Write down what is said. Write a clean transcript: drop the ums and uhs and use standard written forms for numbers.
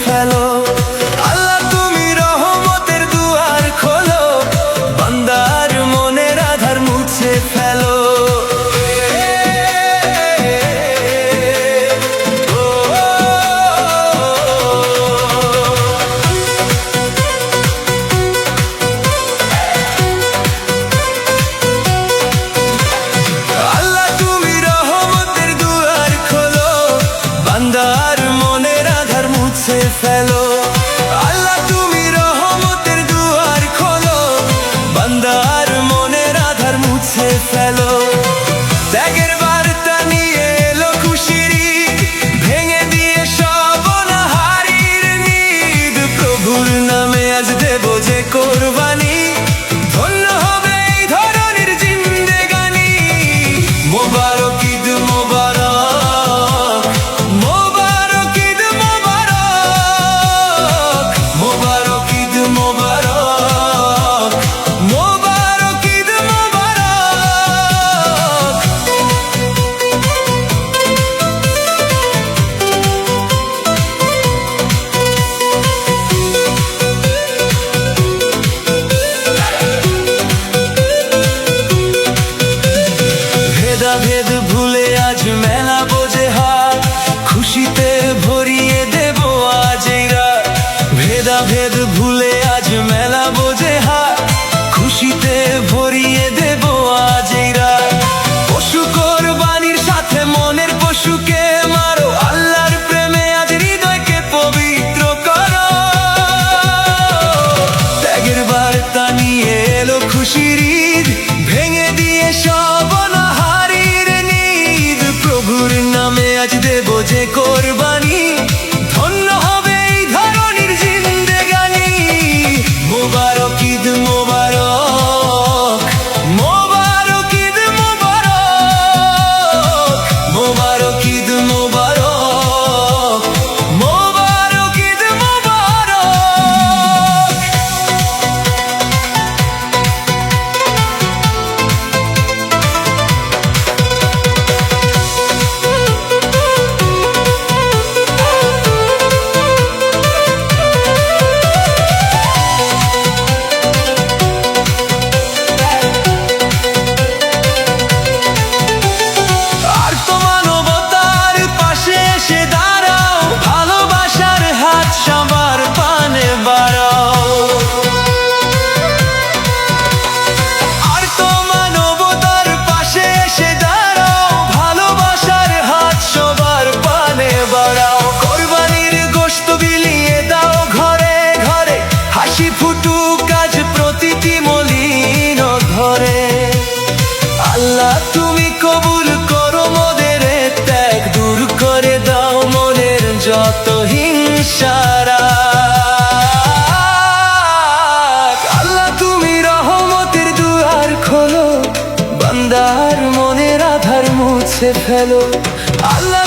ফেলো আল্লাহ, তুমি রহমতের দুয়ার খোলো, বান্দার মনের আধার মুছে ফেলো। আল্লাহ তুমি রহমতের দুয়ার খোলো, বান্দার মনের আধার মুছে ফেলো। আল্লাহ তুমি রহমতের দুয়ার খোলো, বান্দার মনের আধার মুছে ফেলো। ত্যাগের বার্তা নিয়ে এলো খুশির ঈদ, ভেঙে দিয়ে সব অনাহারীর নিদ। প্রভুর নামে আজ দেব যে কোরবানি, ধন্য হবে এই ধরনের জিন্দেগানি। মোবারক ঈদ মোবারক, মোবারক ঈদ মোবারক, মোবারক ঈদ মোবারক, মোবারক ঈদ মোবারক। ভেদাভেদ ভুলে আজ মেলা বোঝে হাত, খুশিতে ভরিয়ে দেব আজ এই রাত। ভেদাভেদ ভুলে আজ মেলা বোঝে হাত, খুশিতে ভরিয়ে দেব আজ এই রাত। পশু কোরবানির সাথে মনের পশুকে মারো, আল্লাহর প্রেমে আজ হৃদয়কে পবিত্র করো। ত্যাগের বার্তা নিয়ে এলো খুশির ঈদ, ভেঙে দিয়ে সব অনাহারীর নিদ। প্রভুর নামে আজ দেব যে কোরবানি, ধন্য হবে এই ধরনের জিন্দেগানি। মোবারক ঈদ মোবারক, মোবারক ঈদ মোবারক, মোবারক ঈদ মোবারক, মোবারক ঈদ মোবারক। আর তো মানবতার পাশে এসে দাঁড়াও, ভালোবাসার হাত সবার পানে বাড়াও। আর তো মানবতার পাশে এসে দাঁড়াও, ভালোবাসার হাত সবার পানে বাড়াও। কোরবানির গোশত বিলিয়ে দাও ঘরে ঘরে, হাসি ফুটুক আজ প্রতিটি মলিন ঘরে। আল্লাহ তুমি কবুল করো মোদের ত্যাগ, দূর করে দাও মনের যত হিংসারা। আল্লাহ তুমি রহমতের দুয়ার খোলো, বান্দার মনের আধার মুছে ফেলো। আল্লাহ